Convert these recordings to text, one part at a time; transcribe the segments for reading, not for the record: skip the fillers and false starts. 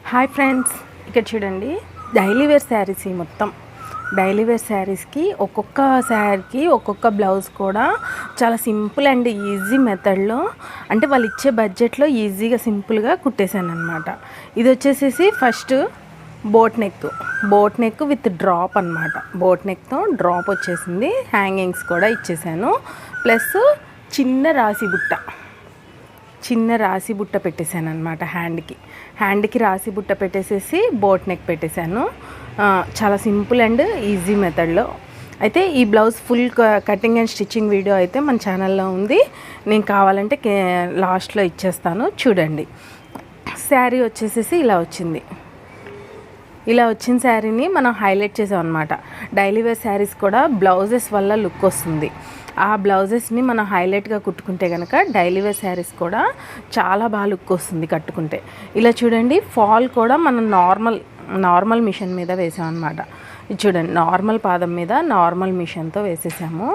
Hi friends, ఇక్కడ చూడండి daily wear saris. ఈ మొత్తం డైలీ వేర్ శారీస్కి ఒక్కొక్క శారీకి ఒక్కొక్క బ్లౌజ్ కూడా చాలా సింపుల్ అండ్ ఈజీ మెథడ్లో, అంటే వాళ్ళు ఇచ్చే బడ్జెట్లో ఈజీగా సింపుల్గా కుట్టేశాను అనమాట. ఇది వచ్చేసేసి first boat neck with drop అనమాట. బోట్ నెక్తో డ్రాప్ వచ్చేసింది. హ్యాంగింగ్స్ కూడా ఇచ్చేసాను. ప్లస్ చిన్న రాసి బుట్ట పెట్టేశాను అనమాట. హ్యాండ్కి రాసి బుట్ట పెట్టేసేసి బోట్ నెక్ పెట్టేశాను. చాలా సింపుల్ అండ్ ఈజీ మెథడ్లో. అయితే ఈ blouse full cutting and stitching video అయితే మన ఛానల్లో ఉంది. నేను కావాలంటే లాస్ట్లో ఇచ్చేస్తాను, చూడండి. శారీ వచ్చేసేసి ఇలా వచ్చిన శారీని మనం హైలైట్ చేసాం అనమాట. డైలీ వేర్ శారీస్ కూడా బ్లౌజెస్ వల్ల లుక్ వస్తుంది. ఆ బ్లౌజెస్ని మనం హైలైట్గా కుట్టుకుంటే కనుక డైలీ వేర్ శారీస్ కూడా చాలా బాగా లుక్ వస్తుంది కట్టుకుంటే. ఇలా చూడండి, ఫాల్ కూడా మనం నార్మల్ మిషన్ మీద వేసాం అనమాట. ఇది చూడండి, నార్మల్ పాదం మీద నార్మల్ మిషన్తో వేసేసాము.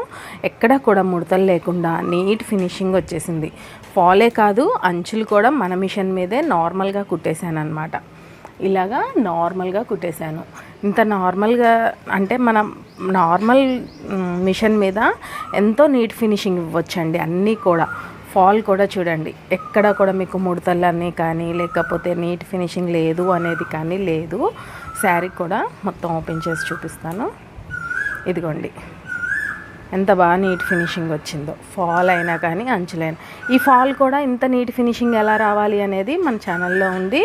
ఎక్కడ కూడా ముడతలు లేకుండా నీట్ ఫినిషింగ్ వచ్చేసింది. ఫాలే కాదు, అంచులు కూడా మన మిషన్ మీదే నార్మల్గా కుట్టేశాను అనమాట. ఇలాగా నార్మల్గా కుట్టేశాను. ఇంత నార్మల్గా అంటే మనం నార్మల్ మిషన్ మీద ఎంతో నీట్ ఫినిషింగ్ ఇవ్వచ్చండి. అన్నీ కూడా ఫాల్ కూడా చూడండి, ఎక్కడ కూడా మీకు ముడతలన్నీ కానీ లేకపోతే నీట్ ఫినిషింగ్ లేదు అనేది కానీ లేదు. శారీ కూడా మొత్తం ఓపెన్ చేసి చూపిస్తాను. ఇదిగోండి ఎంత బాగా నీట్ ఫినిషింగ్ వచ్చిందో. ఫాల్ అయినా కానీ అంచులైనా. ఈ ఫాల్ కూడా ఇంత నీట్ ఫినిషింగ్ ఎలా రావాలి అనేది మన ఛానల్లో ఉంది.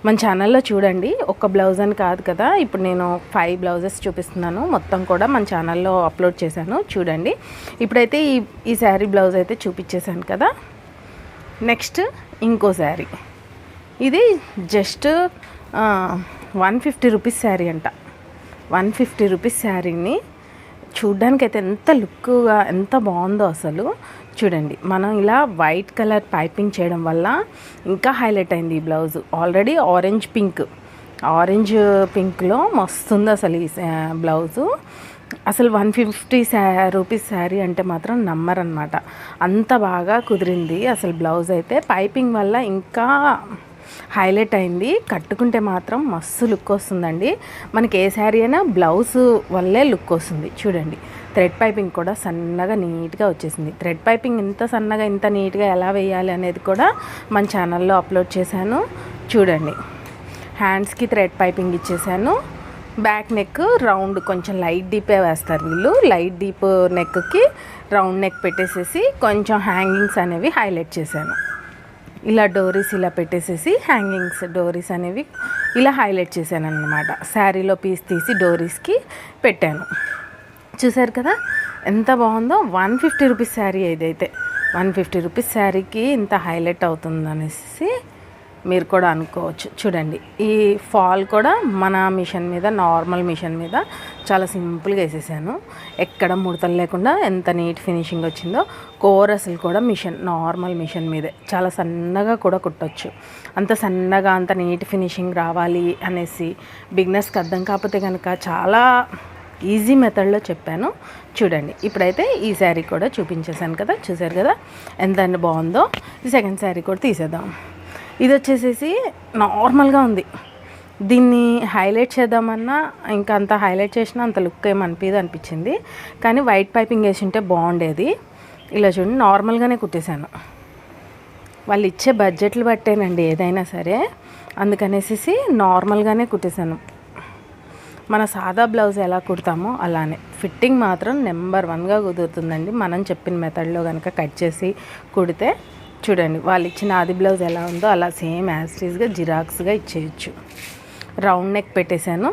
మన ఛానల్లో చూడండి. ఒక్క బ్లౌజ్ అని కాదు కదా, ఇప్పుడు నేను 5 బ్లౌజెస్ చూపిస్తున్నాను. మొత్తం కూడా మన ఛానల్లో అప్లోడ్ చేశాను, చూడండి. ఇప్పుడైతే ఈ శారీ బ్లౌజ్ అయితే చూపించేశాను కదా. నెక్స్ట్ ఇంకో శారీ. ఇది జస్ట్ 150 రూపీస్ శారీ అంట. 150 రూపీస్ శారీని చూడ్డానికి అయితే ఎంత లుక్గా ఎంత బాగుందో అసలు. చూడండి, మనం ఇలా వైట్ కలర్ పైపింగ్ చేయడం వల్ల ఇంకా హైలైట్ అయింది ఈ బ్లౌజ్. ఆల్రెడీ ఆరెంజ్ పింక్లో మస్తుంది అసలు ఈ బ్లౌజు. అసలు 150 రూపీస్ శారీ అంటే మాత్రం నమ్మరనమాట. అంత బాగా కుదిరింది అసలు బ్లౌజ్ అయితే. పైపింగ్ వల్ల ఇంకా హైలైట్ అయింది. కట్టుకుంటే మాత్రం మస్తు లుక్ వస్తుందండి. మనకి ఏ శారీ అయినా బ్లౌజ్ వల్లే లుక్ వస్తుంది. చూడండి, థ్రెడ్ పైపింగ్ కూడా సన్నగా నీట్గా వచ్చేసింది. థ్రెడ్ పైపింగ్ ఇంత సన్నగా ఇంత నీట్గా ఎలా వేయాలి అనేది కూడా మన ఛానల్లో అప్లోడ్ చేశాను, చూడండి. హ్యాండ్స్కి థ్రెడ్ పైపింగ్ ఇచ్చేసాను. బ్యాక్ నెక్ రౌండ్ కొంచెం లైట్ డీపే వేస్తారు వీళ్ళు. లైట్ డీప్ నెక్కి రౌండ్ నెక్ పెట్టేసేసి కొంచెం హ్యాంగింగ్స్ అనేవి హైలైట్ చేశాను. ఇలా డోరీస్ ఇలా పెట్టేసేసి హ్యాంగింగ్స్ డోరీస్ అనేవి ఇలా హైలైట్ చేశాను అన్నమాట. శారీలో పీస్ తీసి డోరీస్కి పెట్టాను. చూసారు కదా ఎంత బాగుందో. 150 రూపీస్ శారీ. ఇదైతే 150 రూపీస్ శారీకి ఇంత హైలైట్ అవుతుందనేసి మీరు కూడా అనుకోవచ్చు. చూడండి, ఈ ఫాల్ కూడా మన మిషన్ మీద నార్మల్ మిషన్ మీద చాలా సింపుల్గా వేసేసాను. ఎక్కడ ముడతలు లేకుండా ఎంత నీట్ ఫినిషింగ్ వచ్చిందో. కోరసలు కూడా నార్మల్ మిషన్ మీదే చాలా సన్నగా కూడా కుట్టచ్చు. అంత సన్నగా అంత నీట్ ఫినిషింగ్ రావాలి అనేసి బిగినర్స్కి అర్థం కాకపోతే కనుక చాలా ఈజీ మెథడ్లో చెప్పాను, చూడండి. ఇప్పుడైతే ఈ శారీ కూడా చూపించేశాను కదా, చూసారు కదా ఎంత బాగుందో. ఈ సెకండ్ శారీ కూడా తీసేద్దాం. ఇది వచ్చేసేసి నార్మల్గా ఉంది. దీన్ని హైలైట్ చేద్దామన్నా ఇంకా అంత హైలైట్ చేసినా అంత లుక్ అనిపించింది. కానీ వైట్ పైపింగ్ వేసి ఉంటే బాగుండేది. ఇలా చూడండి, నార్మల్గానే కుట్టేశాను. వాళ్ళు ఇచ్చే బడ్జెట్లు బట్టేనండి ఏదైనా సరే, అందుకనేసి నార్మల్గానే కుట్టేశాను. మన సాదా బ్లౌజ్ ఎలా కుడతామో అలానే. ఫిట్టింగ్ మాత్రం నెంబర్ 1గా కుదురుతుందండి మనం చెప్పిన మెథడ్లో కనుక కట్ చేసి కుడితే. చూడండి, వాళ్ళు ఇచ్చిన ఆది బ్లౌజ్ ఎలా ఉందో అలా సేమ్ యాజ్టీస్గా జిరాక్స్గా ఇచ్చేయచ్చు. రౌండ్ నెక్ పెట్టేశాను.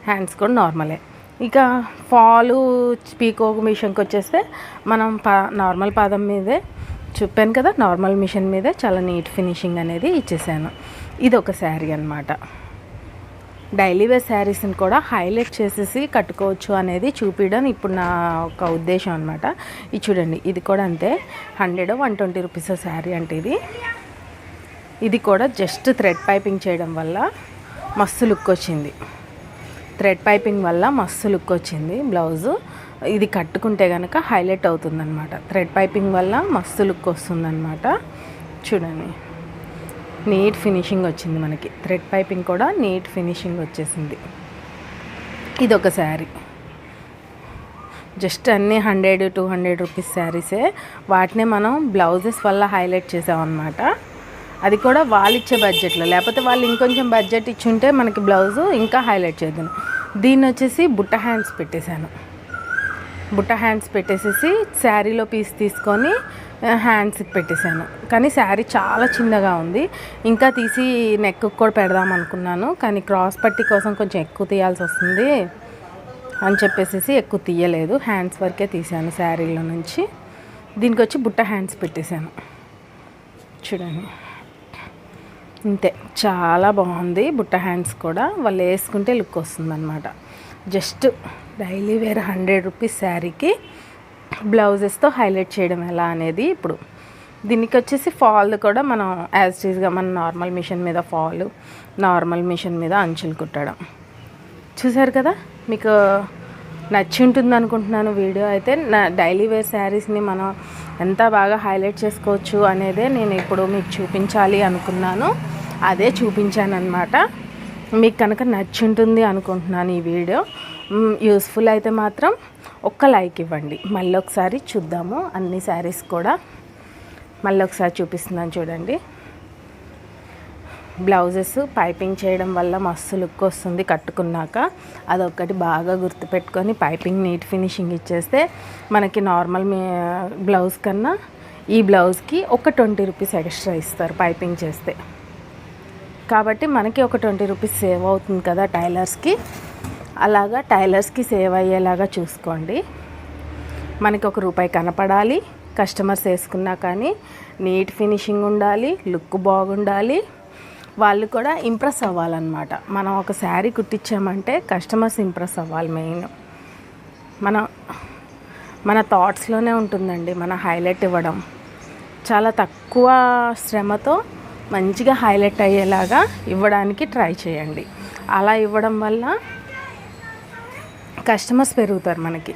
హ్యాండ్స్ కూడా నార్మలే. ఇక ఫాలు పీకోక్ మిషన్కి వచ్చేస్తే మనం నార్మల్ పాదం మీదే చెప్పాను కదా, నార్మల్ మిషన్ మీదే చాలా నీట్ ఫినిషింగ్ అనేది ఇచ్చేసాను. ఇది ఒక శారీ అనమాట. డైలీ వేర్ శారీస్ని కూడా హైలైట్ చేసేసి కట్టుకోవచ్చు అనేది చూపించడం ఇప్పుడు నా ఒక ఉద్దేశం అనమాట. ఇది చూడండి, ఇది కూడా అంతే. 120 రూపీస్ శారీ అంటే ఇది కూడా జస్ట్ థ్రెడ్ పైపింగ్ చేయడం వల్ల మస్తు లుక్ వచ్చింది. బ్లౌజు. ఇది కట్టుకుంటే కనుక హైలైట్ అవుతుందన్నమాట. థ్రెడ్ పైపింగ్ వల్ల మస్తు లుక్ వస్తుందన్నమాట. చూడండి, నీట్ ఫినిషింగ్ వచ్చింది మనకి. థ్రెడ్ పైపింగ్ కూడా నీట్ ఫినిషింగ్ వచ్చేసింది. ఇదొక శారీ, జస్ట్ అన్నీ 100-200 రూపీస్ శారీసే. వాటినే మనం బ్లౌజెస్ వల్ల హైలైట్ చేసామన్నమాట. అది కూడా వాళ్ళు ఇచ్చే బడ్జెట్లో, లేకపోతే వాళ్ళు ఇంకొంచెం బడ్జెట్ ఇచ్చుంటే మనకి బ్లౌజు ఇంకా హైలైట్ చేద్దాం. దీన్ని వచ్చేసి బుట్ట హ్యాండ్స్ పెట్టేశాను. బుట్ట హ్యాండ్స్ పెట్టేసేసి శారీలో పీస్ తీసుకొని హ్యాండ్స్కి పెట్టేశాను. కానీ శారీ చాలా చిన్నగా ఉంది. ఇంకా తీసి నెక్ కూడా పెడదాం అనుకున్నాను, కానీ క్రాస్ పట్టీ కోసం కొంచెం ఎక్కువ తీయాల్సి వస్తుంది అని చెప్పేసి ఎక్కువ తీయలేదు. హ్యాండ్స్ వరకే తీసాను శారీలో నుంచి. దీనికి వచ్చి బుట్ట హ్యాండ్స్ పెట్టేశాను. చూడండి, ఇంతే, చాలా బాగుంది. బుట్ట హ్యాండ్స్ కూడా వాళ్ళు వేసుకుంటే లుక్ వస్తుందన్నమాట. జస్ట్ డైలీ వేర్ 100 రూపీస్ శారీకి బ్లౌజెస్తో హైలైట్ చేయడం ఎలా అనేది ఇప్పుడు. దీనికి వచ్చేసి ఫాల్ కూడా మనం యాజ్ టీజ్గా మన నార్మల్ మిషన్ మీద ఫాల్, నార్మల్ మిషన్ మీద అంచులు కుట్టడం. చూసారు కదా, మీకు నచ్చి ఉంటుంది అనుకుంటున్నాను. వీడియో అయితే నా డైలీ వేర్ శారీస్ని మనం ఎంత బాగా హైలైట్ చేసుకోవచ్చు అనేదే నేను ఇప్పుడు మీకు చూపించాలి అనుకున్నాను. అదే చూపించాను అనమాట. మీకు కనుక నచ్చి ఉంటుంది అనుకుంటున్నాను ఈ వీడియో. యూస్ఫుల్ అయితే మాత్రం ఒక్క లైక్ ఇవ్వండి. మళ్ళీ ఒకసారి చూద్దాము అన్ని శారీస్ కూడా. మళ్ళీ ఒకసారి చూపిస్తున్నాను చూడండి. బ్లౌజెస్ పైపింగ్ చేయడం వల్ల మస్తు లుక్ వస్తుంది కట్టుకున్నాక. అదొక్కటి బాగా గుర్తుపెట్టుకొని పైపింగ్ నీట్ ఫినిషింగ్ ఇచ్చేస్తే మనకి నార్మల్ బ్లౌజ్ కన్నా ఈ బ్లౌజ్కి ఒక 20 రూపీస్ ఎక్స్ట్రా ఇస్తారు పైపింగ్ చేస్తే. కాబట్టి మనకి ఒక 20 రూపీస్ సేవ్ అవుతుంది కదా టైలర్స్కి. అలాగా టైలర్స్కి సేవ్ అయ్యేలాగా చూసుకోండి. మనకి ₹1 కనపడాలి, కస్టమర్స్ వేసుకున్నా కానీ నీట్ ఫినిషింగ్ ఉండాలి, లుక్ బాగుండాలి, వాళ్ళు కూడా ఇంప్రెస్ అవ్వాలన్నమాట. మనం ఒక శారీ కుట్టించామంటే కస్టమర్స్ ఇంప్రెస్ అవ్వాలి. మెయిన్ మన థాట్స్లోనే ఉంటుందండి మన హైలైట్ ఇవ్వడం. చాలా తక్కువ శ్రమతో మంచిగా హైలైట్ అయ్యేలాగా ఇవ్వడానికి ట్రై చేయండి. అలా ఇవ్వడం వల్ల కస్టమర్స్ పెరుగుతారు మనకి.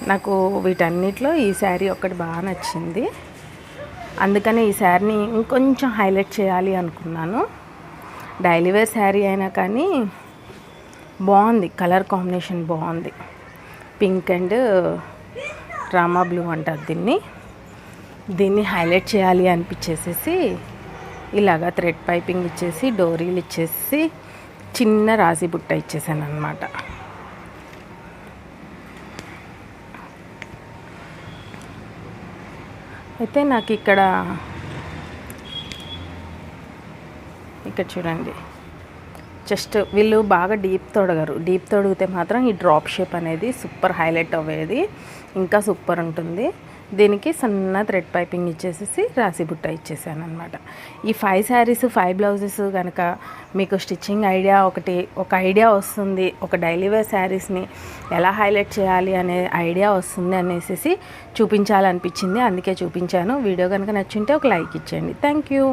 నాకు వీటన్నిటిలో ఈ శారీ ఒకటి బాగా నచ్చింది, అందుకని ఈ శారీని ఇంకొంచెం హైలైట్ చేయాలి అనుకున్నాను. డైలీ వేర్ శారీ అయినా కానీ బాగుంది, కలర్ కాంబినేషన్ బాగుంది. పింక్ అండ్ రామా బ్లూ అంటారు దీన్ని హైలైట్ చేయాలి అనిపించేసేసి ఇలాగా థ్రెడ్ పైపింగ్ ఇచ్చేసి డోరీలు ఇచ్చేసి చిన్న రాసి బుట్ట ఇచ్చేసాను అనమాట. అయితే నాకు ఇక్కడ చూడండి, జస్ట్ వీళ్ళు బాగా డీప్ తొడగరు. డీప్ తొడిగితే మాత్రం ఈ డ్రాప్ షేప్ అనేది సూపర్ హైలైట్ అవ్వేది, ఇంకా సూపర్ ఉంటుంది. దీనికి సన్న థ్రెడ్ పైపింగ్ ఇచ్చేసి రాసి బుట్ట ఇచ్చేసాను అనమాట. ఈ 5 శారీస్ 5 బ్లౌజెస్ కనుక మీకు స్టిచ్చింగ్ ఐడియా ఒక ఐడియా వస్తుంది, ఒక డైలీ వేర్ శారీస్ని ఎలా హైలైట్ చేయాలి అనే ఐడియా వస్తుంది అనేసి చూపించాలనిపించింది, అందుకే చూపించాను. వీడియో కనుక నచ్చుంటే ఒక లైక్ ఇచ్చేయండి. Thank you.